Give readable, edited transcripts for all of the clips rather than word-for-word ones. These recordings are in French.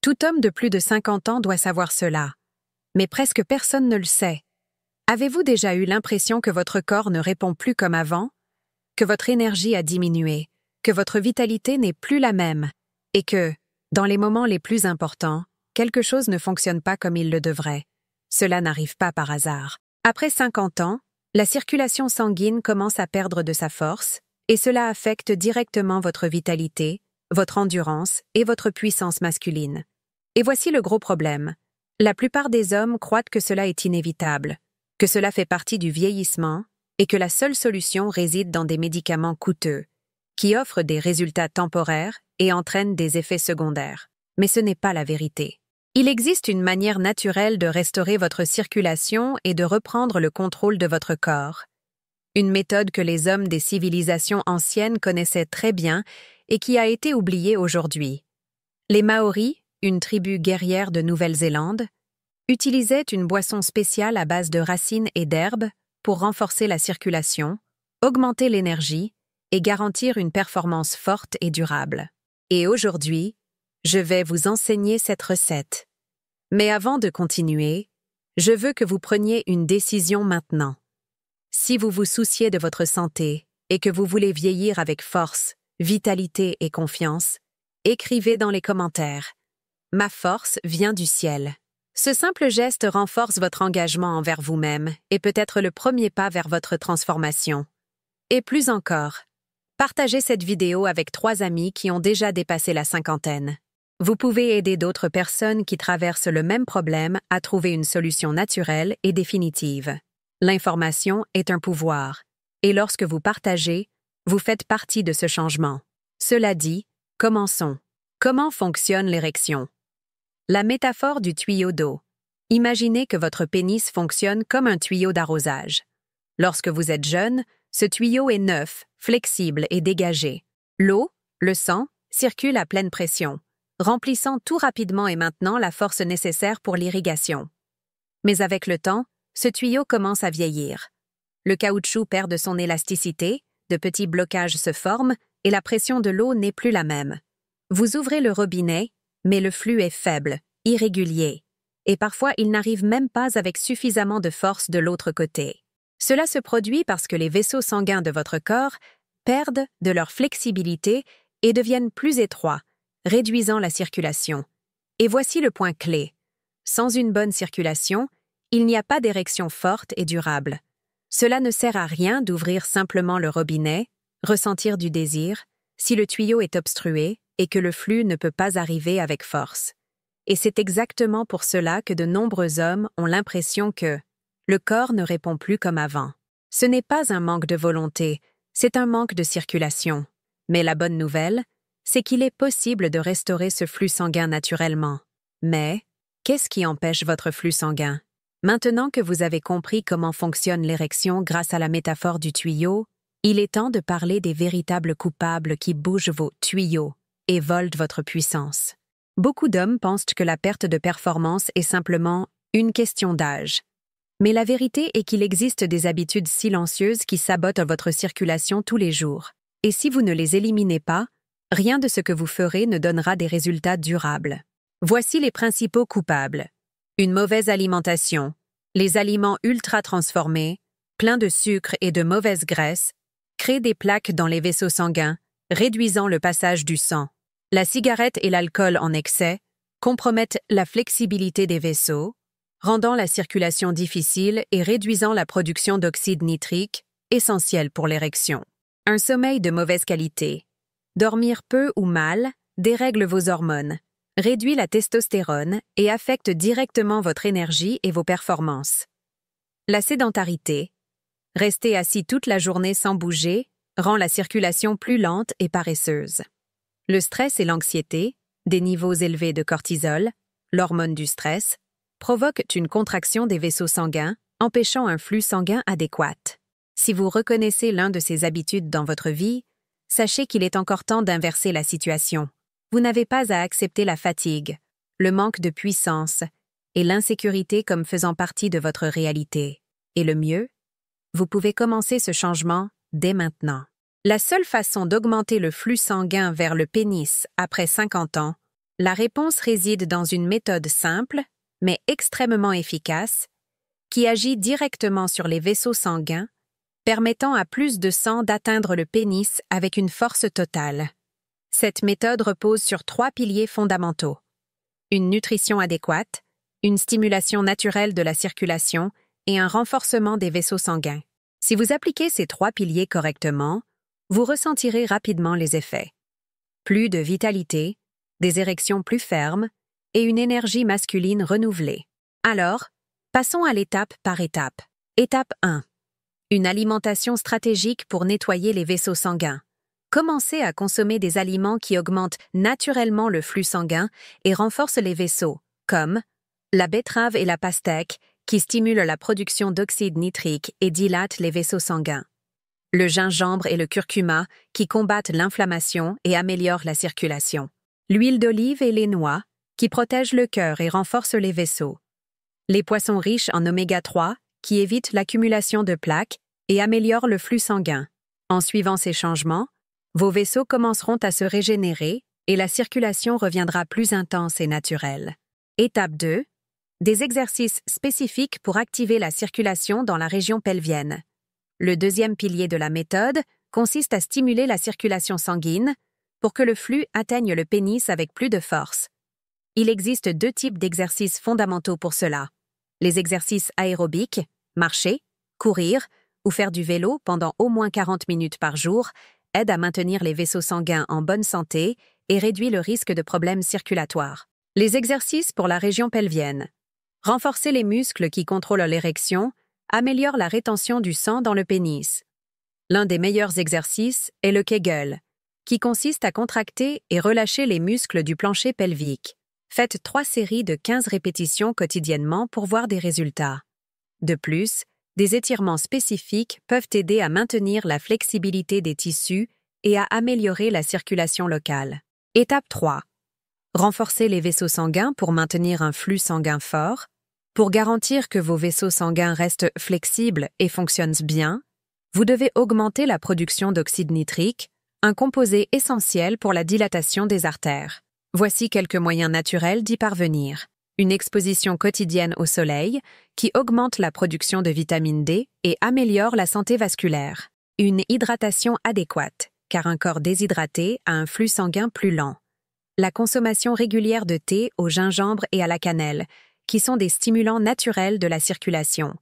Tout homme de plus de 50 ans doit savoir cela. Mais presque personne ne le sait. Avez-vous déjà eu l'impression que votre corps ne répond plus comme avant? Que votre énergie a diminué? Que votre vitalité n'est plus la même? Et que, dans les moments les plus importants, quelque chose ne fonctionne pas comme il le devrait? Cela n'arrive pas par hasard. Après 50 ans, la circulation sanguine commence à perdre de sa force, et cela affecte directement votre vitalité, votre endurance et votre puissance masculine. Et voici le gros problème. La plupart des hommes croient que cela est inévitable, que cela fait partie du vieillissement et que la seule solution réside dans des médicaments coûteux, qui offrent des résultats temporaires et entraînent des effets secondaires. Mais ce n'est pas la vérité. Il existe une manière naturelle de restaurer votre circulation et de reprendre le contrôle de votre corps. Une méthode que les hommes des civilisations anciennes connaissaient très bien et qui a été oubliée aujourd'hui. Les Maoris, une tribu guerrière de Nouvelle-Zélande, utilisaient une boisson spéciale à base de racines et d'herbes pour renforcer la circulation, augmenter l'énergie et garantir une performance forte et durable. Et aujourd'hui, je vais vous enseigner cette recette. Mais avant de continuer, je veux que vous preniez une décision maintenant. Si vous vous souciez de votre santé et que vous voulez vieillir avec force, vitalité et confiance, écrivez dans les commentaires. Ma force vient du ciel. Ce simple geste renforce votre engagement envers vous-même et peut être le premier pas vers votre transformation. Et plus encore, partagez cette vidéo avec 3 amis qui ont déjà dépassé la cinquantaine. Vous pouvez aider d'autres personnes qui traversent le même problème à trouver une solution naturelle et définitive. L'information est un pouvoir, et lorsque vous partagez, vous faites partie de ce changement. Cela dit, commençons. Comment fonctionne l'érection? La métaphore du tuyau d'eau. Imaginez que votre pénis fonctionne comme un tuyau d'arrosage. Lorsque vous êtes jeune, ce tuyau est neuf, flexible et dégagé. L'eau, le sang, circulent à pleine pression, remplissant tout rapidement et maintenant la force nécessaire pour l'irrigation. Mais avec le temps, ce tuyau commence à vieillir. Le caoutchouc perd de son élasticité, de petits blocages se forment et la pression de l'eau n'est plus la même. Vous ouvrez le robinet, mais le flux est faible, irrégulier, et parfois il n'arrive même pas avec suffisamment de force de l'autre côté. Cela se produit parce que les vaisseaux sanguins de votre corps perdent de leur flexibilité et deviennent plus étroits, réduisant la circulation. Et voici le point clé. Sans une bonne circulation, il n'y a pas d'érection forte et durable. Cela ne sert à rien d'ouvrir simplement le robinet, ressentir du désir, si le tuyau est obstrué et que le flux ne peut pas arriver avec force. Et c'est exactement pour cela que de nombreux hommes ont l'impression que le corps ne répond plus comme avant. Ce n'est pas un manque de volonté, c'est un manque de circulation. Mais la bonne nouvelle, c'est qu'il est possible de restaurer ce flux sanguin naturellement. Mais, qu'est-ce qui empêche votre flux sanguin? Maintenant que vous avez compris comment fonctionne l'érection grâce à la métaphore du tuyau, il est temps de parler des véritables coupables qui bougent vos tuyaux et volent votre puissance. Beaucoup d'hommes pensent que la perte de performance est simplement une question d'âge. Mais la vérité est qu'il existe des habitudes silencieuses qui sabotent votre circulation tous les jours. Et si vous ne les éliminez pas, rien de ce que vous ferez ne donnera des résultats durables. Voici les principaux coupables. Une mauvaise alimentation, les aliments ultra transformés, pleins de sucre et de mauvaise graisse, créent des plaques dans les vaisseaux sanguins, réduisant le passage du sang. La cigarette et l'alcool en excès compromettent la flexibilité des vaisseaux, rendant la circulation difficile et réduisant la production d'oxyde nitrique, essentiel pour l'érection. Un sommeil de mauvaise qualité. Dormir peu ou mal dérègle vos hormones, réduit la testostérone et affecte directement votre énergie et vos performances. La sédentarité. Rester assis toute la journée sans bouger rend la circulation plus lente et paresseuse. Le stress et l'anxiété, des niveaux élevés de cortisol, l'hormone du stress, provoquent une contraction des vaisseaux sanguins, empêchant un flux sanguin adéquat. Si vous reconnaissez l'un de ces habitudes dans votre vie, sachez qu'il est encore temps d'inverser la situation. Vous n'avez pas à accepter la fatigue, le manque de puissance et l'insécurité comme faisant partie de votre réalité. Et le mieux, vous pouvez commencer ce changement dès maintenant. La seule façon d'augmenter le flux sanguin vers le pénis après 50 ans La réponse réside dans une méthode simple, mais extrêmement efficace, qui agit directement sur les vaisseaux sanguins, permettant à plus de sang d'atteindre le pénis avec une force totale. Cette méthode repose sur 3 piliers fondamentaux: une nutrition adéquate, une stimulation naturelle de la circulation et un renforcement des vaisseaux sanguins. Si vous appliquez ces 3 piliers correctement, vous ressentirez rapidement les effets. Plus de vitalité, des érections plus fermes et une énergie masculine renouvelée. Alors, passons à l'étape par étape. Étape 1. Une alimentation stratégique pour nettoyer les vaisseaux sanguins. Commencez à consommer des aliments qui augmentent naturellement le flux sanguin et renforcent les vaisseaux, comme la betterave et la pastèque, qui stimulent la production d'oxyde nitrique et dilatent les vaisseaux sanguins. Le gingembre et le curcuma, qui combattent l'inflammation et améliorent la circulation. L'huile d'olive et les noix, qui protègent le cœur et renforcent les vaisseaux. Les poissons riches en oméga 3, qui évitent l'accumulation de plaques et améliorent le flux sanguin. En suivant ces changements, vos vaisseaux commenceront à se régénérer et la circulation reviendra plus intense et naturelle. Étape 2. Des exercices spécifiques pour activer la circulation dans la région pelvienne. Le deuxième pilier de la méthode consiste à stimuler la circulation sanguine pour que le flux atteigne le pénis avec plus de force. Il existe 2 types d'exercices fondamentaux pour cela. Les exercices aérobiques, marcher, courir ou faire du vélo pendant au moins 40 minutes par jour, aident à maintenir les vaisseaux sanguins en bonne santé et réduit le risque de problèmes circulatoires. Les exercices pour la région pelvienne. Renforcer les muscles qui contrôlent l'érection améliore la rétention du sang dans le pénis. L'un des meilleurs exercices est le Kegel, qui consiste à contracter et relâcher les muscles du plancher pelvique. Faites 3 séries de 15 répétitions quotidiennement pour voir des résultats. De plus, des étirements spécifiques peuvent aider à maintenir la flexibilité des tissus et à améliorer la circulation locale. Étape 3. Renforcer les vaisseaux sanguins pour maintenir un flux sanguin fort. Pour garantir que vos vaisseaux sanguins restent flexibles et fonctionnent bien, vous devez augmenter la production d'oxyde nitrique, un composé essentiel pour la dilatation des artères. Voici quelques moyens naturels d'y parvenir. Une exposition quotidienne au soleil, qui augmente la production de vitamine D et améliore la santé vasculaire. Une hydratation adéquate, car un corps déshydraté a un flux sanguin plus lent. La consommation régulière de thé au gingembre et à la cannelle, qui sont des stimulants naturels de la circulation.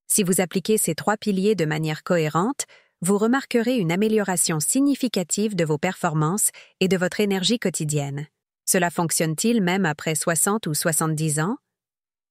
Si vous appliquez ces 3 piliers de manière cohérente, vous remarquerez une amélioration significative de vos performances et de votre énergie quotidienne. Cela fonctionne-t-il même après 60 ou 70 ans?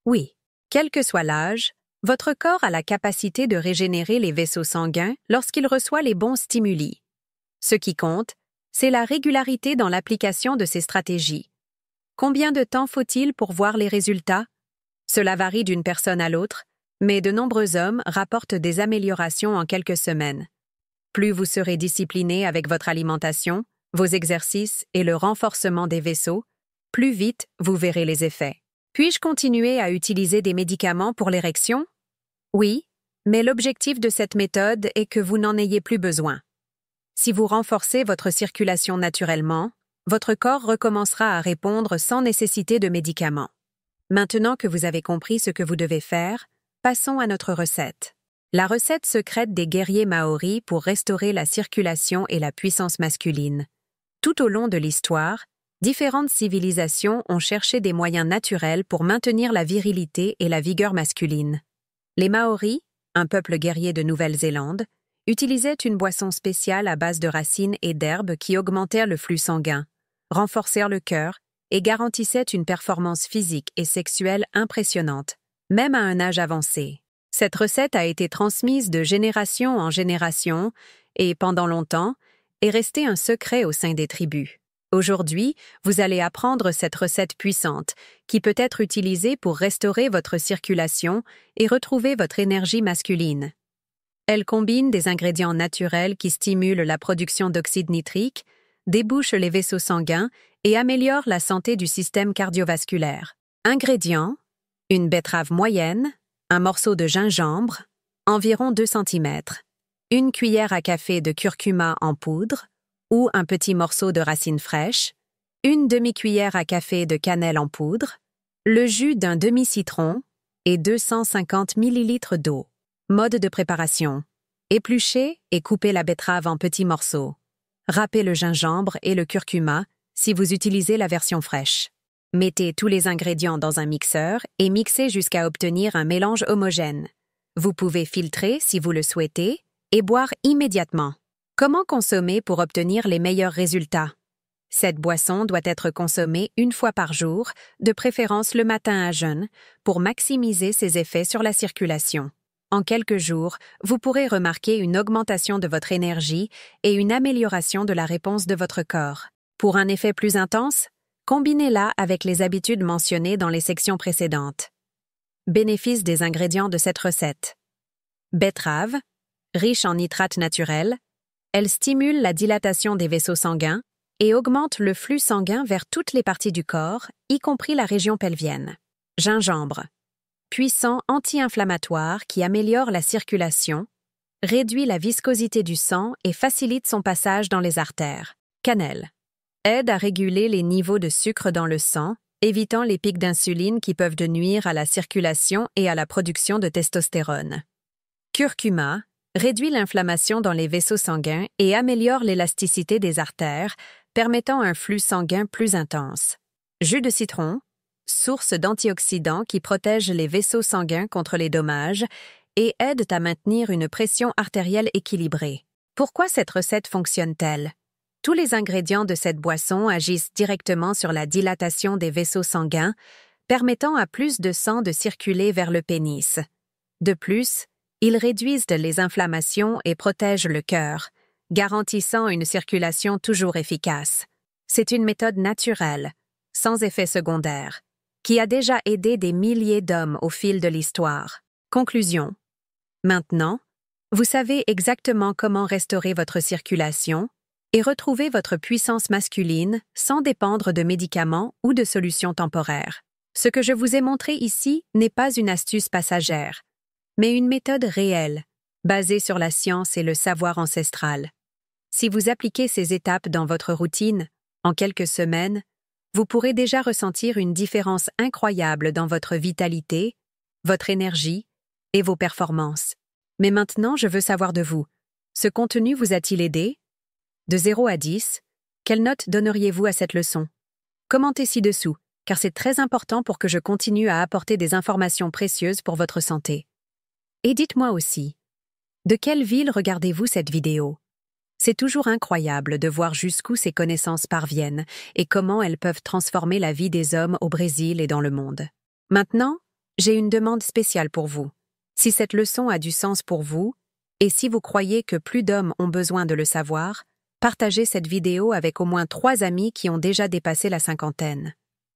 Oui. Quel que soit l'âge, votre corps a la capacité de régénérer les vaisseaux sanguins lorsqu'il reçoit les bons stimuli. Ce qui compte, c'est la régularité dans l'application de ces stratégies. Combien de temps faut-il pour voir les résultats? Cela varie d'une personne à l'autre, mais de nombreux hommes rapportent des améliorations en quelques semaines. Plus vous serez discipliné avec votre alimentation, vos exercices et le renforcement des vaisseaux, plus vite vous verrez les effets. Puis-je continuer à utiliser des médicaments pour l'érection? Oui, mais l'objectif de cette méthode est que vous n'en ayez plus besoin. Si vous renforcez votre circulation naturellement, votre corps recommencera à répondre sans nécessité de médicaments. Maintenant que vous avez compris ce que vous devez faire, passons à notre recette. La recette secrète des guerriers maoris pour restaurer la circulation et la puissance masculine. Tout au long de l'histoire, différentes civilisations ont cherché des moyens naturels pour maintenir la virilité et la vigueur masculine. Les Maoris, un peuple guerrier de Nouvelle-Zélande, utilisaient une boisson spéciale à base de racines et d'herbes qui augmentèrent le flux sanguin, renforcèrent le cœur et garantissaient une performance physique et sexuelle impressionnante, même à un âge avancé. Cette recette a été transmise de génération en génération et, pendant longtemps, est restée un secret au sein des tribus. Aujourd'hui, vous allez apprendre cette recette puissante qui peut être utilisée pour restaurer votre circulation et retrouver votre énergie masculine. Elle combine des ingrédients naturels qui stimulent la production d'oxyde nitrique, débouchent les vaisseaux sanguins et améliorent la santé du système cardiovasculaire. Ingrédients: une betterave moyenne, un morceau de gingembre, environ 2 cm, une cuillère à café de curcuma en poudre ou un petit morceau de racine fraîche, une demi-cuillère à café de cannelle en poudre, le jus d'un demi-citron et 250 ml d'eau. Mode de préparation. Épluchez et coupez la betterave en petits morceaux. Râpez le gingembre et le curcuma si vous utilisez la version fraîche. Mettez tous les ingrédients dans un mixeur et mixez jusqu'à obtenir un mélange homogène. Vous pouvez filtrer si vous le souhaitez et boire immédiatement. Comment consommer pour obtenir les meilleurs résultats? Cette boisson doit être consommée une fois par jour, de préférence le matin à jeun, pour maximiser ses effets sur la circulation. En quelques jours, vous pourrez remarquer une augmentation de votre énergie et une amélioration de la réponse de votre corps. Pour un effet plus intense, combinez-la avec les habitudes mentionnées dans les sections précédentes. Bénéfices des ingrédients de cette recette. Betterave, riche en nitrates naturels, elle stimule la dilatation des vaisseaux sanguins et augmente le flux sanguin vers toutes les parties du corps, y compris la région pelvienne. Gingembre, puissant anti-inflammatoire qui améliore la circulation, réduit la viscosité du sang et facilite son passage dans les artères. Cannelle, aide à réguler les niveaux de sucre dans le sang, évitant les pics d'insuline qui peuvent nuire à la circulation et à la production de testostérone. Curcuma, réduit l'inflammation dans les vaisseaux sanguins et améliore l'élasticité des artères, permettant un flux sanguin plus intense. Jus de citron, source d'antioxydants qui protègent les vaisseaux sanguins contre les dommages et aident à maintenir une pression artérielle équilibrée. Pourquoi cette recette fonctionne-t-elle? Tous les ingrédients de cette boisson agissent directement sur la dilatation des vaisseaux sanguins, permettant à plus de sang de circuler vers le pénis. De plus, ils réduisent les inflammations et protègent le cœur, garantissant une circulation toujours efficace. C'est une méthode naturelle, sans effet secondaire, qui a déjà aidé des milliers d'hommes au fil de l'histoire. Conclusion. Maintenant, vous savez exactement comment restaurer votre circulation et retrouver votre puissance masculine sans dépendre de médicaments ou de solutions temporaires. Ce que je vous ai montré ici n'est pas une astuce passagère, mais une méthode réelle, basée sur la science et le savoir ancestral. Si vous appliquez ces étapes dans votre routine, en quelques semaines, vous pourrez déjà ressentir une différence incroyable dans votre vitalité, votre énergie et vos performances. Mais maintenant, je veux savoir de vous. Ce contenu vous a-t-il aidé? De 0 à 10, quelle note donneriez-vous à cette leçon? Commentez ci-dessous, car c'est très important pour que je continue à apporter des informations précieuses pour votre santé. Et dites-moi aussi, de quelle ville regardez-vous cette vidéo? C'est toujours incroyable de voir jusqu'où ces connaissances parviennent et comment elles peuvent transformer la vie des hommes au Brésil et dans le monde. Maintenant, j'ai une demande spéciale pour vous. Si cette leçon a du sens pour vous, et si vous croyez que plus d'hommes ont besoin de le savoir, partagez cette vidéo avec au moins 3 amis qui ont déjà dépassé la 50aine.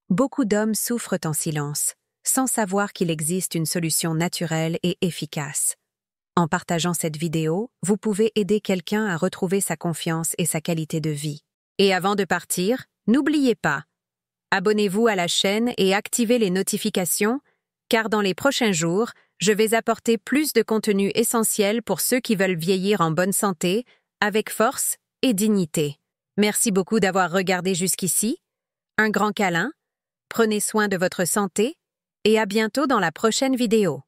Beaucoup d'hommes souffrent en silence, sans savoir qu'il existe une solution naturelle et efficace. En partageant cette vidéo, vous pouvez aider quelqu'un à retrouver sa confiance et sa qualité de vie. Et avant de partir, n'oubliez pas, abonnez-vous à la chaîne et activez les notifications, car dans les prochains jours, je vais apporter plus de contenu essentiel pour ceux qui veulent vieillir en bonne santé, avec force et dignité. Merci beaucoup d'avoir regardé jusqu'ici. Un grand câlin, prenez soin de votre santé et à bientôt dans la prochaine vidéo.